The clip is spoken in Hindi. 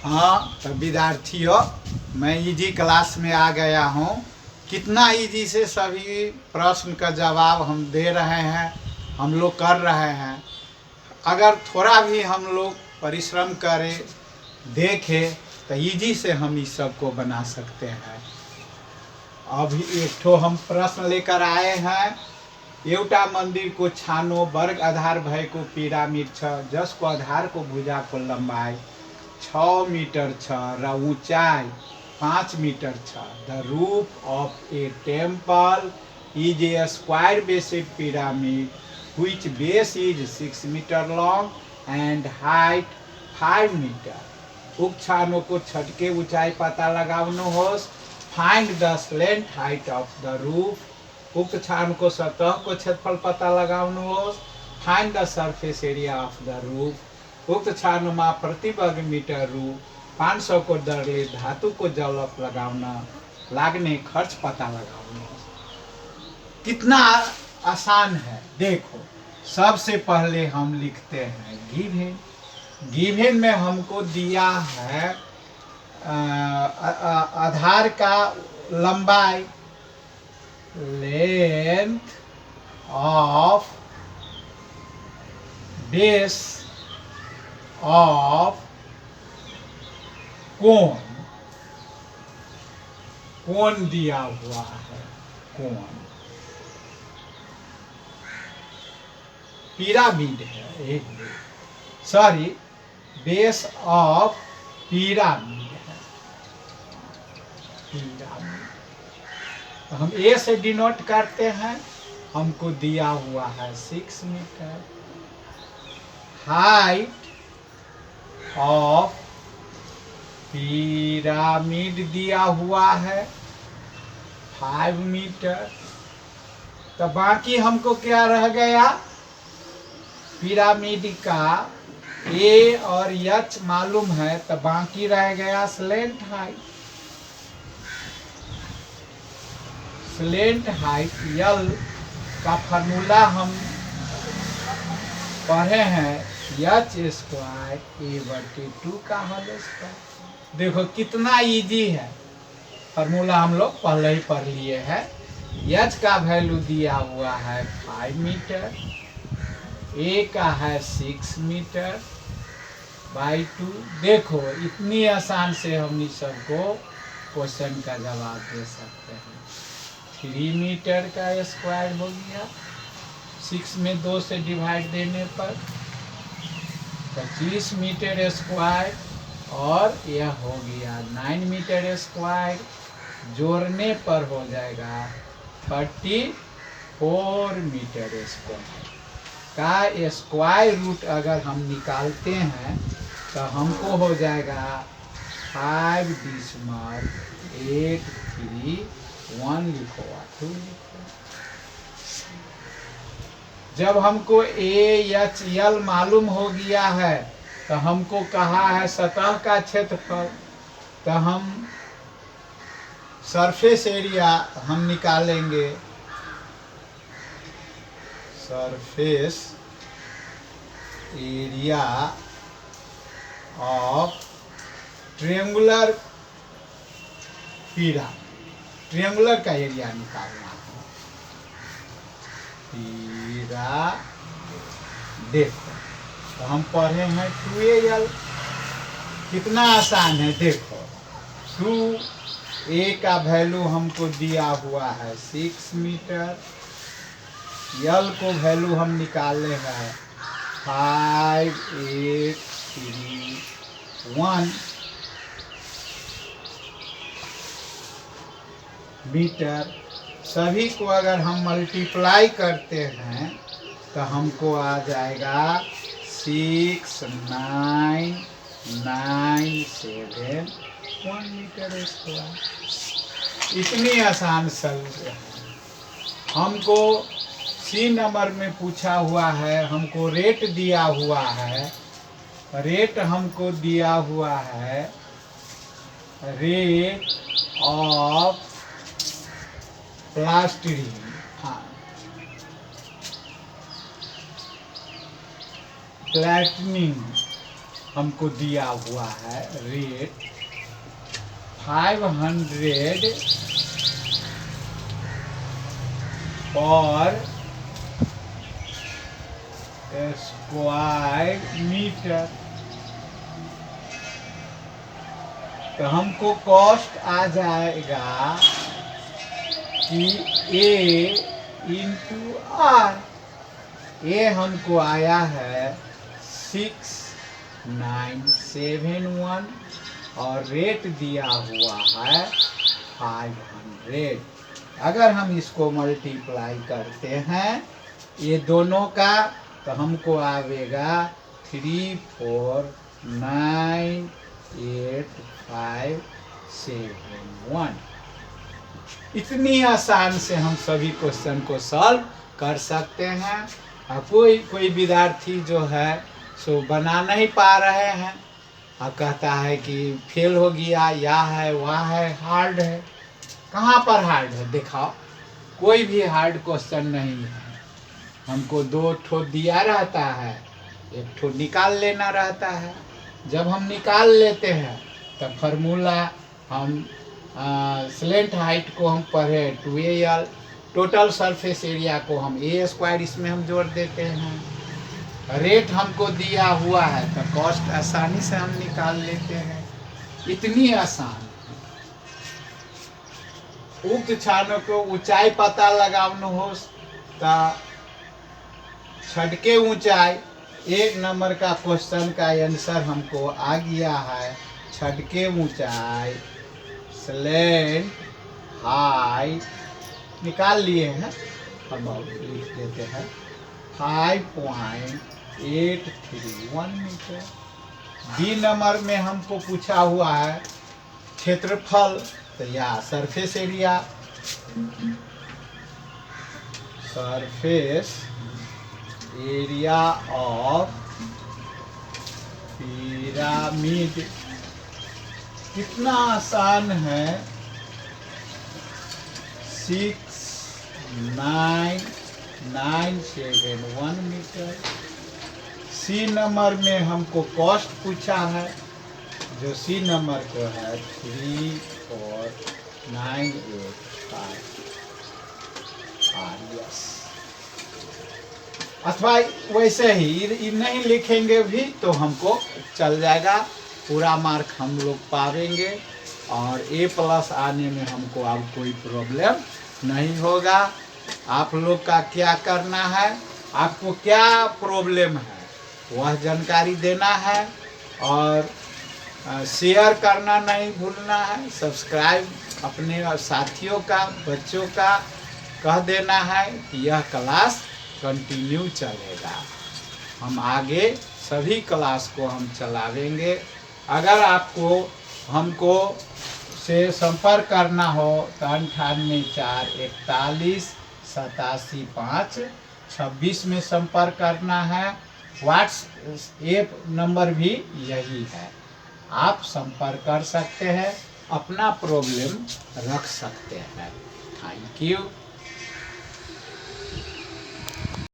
हाँ तो विद्यार्थियों, मैं इजी क्लास में आ गया हूँ। कितना इजी से सभी प्रश्न का जवाब हम दे रहे हैं, हम लोग कर रहे हैं। अगर थोड़ा भी हम लोग परिश्रम करें, देखें, तो इजी से हम इस सब को बना सकते हैं। अभी एक ठो हम प्रश्न लेकर आए हैं। एउटा मंदिर को छानो, वर्ग आधार भएको पिरामिड छ, जसको आधार को भुजा को लंबाई 6 मीटर छ र ऊंचाई 5 मीटर छ। The roof of a temple is a square based pyramid which base is 6 metre long and height 5 metre. उक्त छानो को छत के ऊंचाई पता लगाउनुहोस्। Find the slant height of the roof. उक्त छान को सतह को क्षेत्रफल पता लगाउनुहोस्। Find the surface area of the roof. उक्त छानुमा प्रति वर्ग मीटर रू 500 को दरले धातु को जलप लगाउन लाग्ने खर्च पता लगाउनुहोस्। कितना आसान है देखो। सबसे पहले हम लिखते हैं गिवन। गिवन में हमको दिया है आधार का लंबाई, length of base of cone, cone दिया हुआ है, कोन पिरामिड है, एक सॉरी बेस ऑफ पिरामिड है, पिरामिड। तो हम ए से डिनोट करते हैं। हमको दिया हुआ है 6 मीटर। हाइट ऑफ पिरामिड दिया हुआ है 5 मीटर। तो बाकी हमको क्या रह गया? पिरामिड का ए और एच मालूम है, तो बाकी रह गया स्लेंट हाइट। स्लेंट हाइट यल का फार्मूला हम पढ़े हैं, एच स्क्वायर ए बटे 2 का होल स्क्वायर। देखो कितना इजी है, फार्मूला हम लोग पहले ही पढ़ लिए हैं। एच का वैल्यू दिया हुआ है 5 मीटर, ए का है 6 मीटर बाई 2। देखो इतनी आसान से हम इस सबको क्वेश्चन का जवाब दे सकते हैं। 3 मीटर का स्क्वायर हो गया, 6 में 2 से डिवाइड देने पर 25 मीटर स्क्वायर, और यह हो गया 9 मीटर स्क्वायर। जोड़ने पर हो जाएगा 34 मीटर स्क्वायर का स्क्वायर रूट। अगर हम निकालते हैं तो हमको हो जाएगा 5 डिसमल 8 3 1 लिखो 2 लिखो। जब हमको ए एच एल मालूम हो गया है, तो हमको कहा है सतह का क्षेत्रफल, तो हम सरफेस एरिया हम निकालेंगे। Surface area of triangular pyramid, triangular का एरिया निकालना है। पिरामिड देखो, तो हम पढ़े हैं 2al। कितना आसान है देखो। 2a का वैल्यू हमको दिया हुआ है 6 मीटर। यल को वैल्यू हम निकाले हैं 5 8 3 1 मीटर। सभी को अगर हम मल्टीप्लाई करते हैं तो हमको आ जाएगा 6 9 9 7 1 मीटर स्क्वायर। इतनी आसान सल है। हमको सी नंबर में पूछा हुआ है, हमको रेट दिया हुआ है। रेट हमको दिया हुआ है रेट ऑफ प्लास्टरिंग, हाँ फ्लैटनिंग हमको दिया हुआ है रेट 500 पर स्क्वायर मीटर। तो हमको कॉस्ट आ जाएगा कि A इंटू आर। ये हमको आया है 6971 और रेट दिया हुआ है 500। अगर हम इसको मल्टीप्लाई करते हैं ये दोनों का तो हमको आवेगा 3498,571। इतनी आसान से हम सभी क्वेश्चन को सॉल्व कर सकते हैं। कोई विद्यार्थी जो है सो बना नहीं पा रहे हैं और कहता है कि फेल हो गया, या है वह है, हार्ड है। कहाँ पर हार्ड है दिखाओ। कोई भी हार्ड क्वेश्चन नहीं है। हमको 2 ठो दिया रहता है, 1 ठो निकाल लेना रहता है। जब हम निकाल लेते हैं तब फार्मूला हम स्लेंट हाइट को हम पढ़े 2AL, टोटल सरफेस एरिया को हम A² इसमें हम जोड़ देते हैं। रेट हमको दिया हुआ है तो कॉस्ट आसानी से हम निकाल लेते हैं। इतनी आसान। उक्त छानों को ऊंचाई पता लगाना हो तो छटके ऊंचाई 1 नंबर का क्वेश्चन का आंसर हमको आ गया है। छटके ऊंचाई स्लेंट हाइट निकाल लिए हैं, हम लिख देते हैं 5.831 मीटर। बी नंबर में हमको पूछा हुआ है क्षेत्रफल तो या surface area, surface area of pyramid. कितना आसान है, 69971 मीटर। सी नंबर में हमको कॉस्ट पूछा है, जो सी नंबर को है 34985 RS। अथवा वैसे ही नहीं लिखेंगे भी तो हमको चल जाएगा। पूरा मार्क हम लोग पावेंगे और A+ आने में हमको अब कोई प्रॉब्लम नहीं होगा। आप लोग का क्या करना है, आपको क्या प्रॉब्लम है वह जानकारी देना है और शेयर करना नहीं भूलना है। सब्सक्राइब अपने साथियों का, बच्चों का कह देना है कि यह क्लास कंटिन्यू चलेगा। हम आगे सभी क्लास को हम चलावेंगे। अगर आपको हमको से संपर्क करना हो तो 9841487526 में संपर्क करना है। व्हाट्सएप नंबर भी यही है, आप संपर्क कर सकते हैं, अपना प्रॉब्लम रख सकते हैं। Thank you.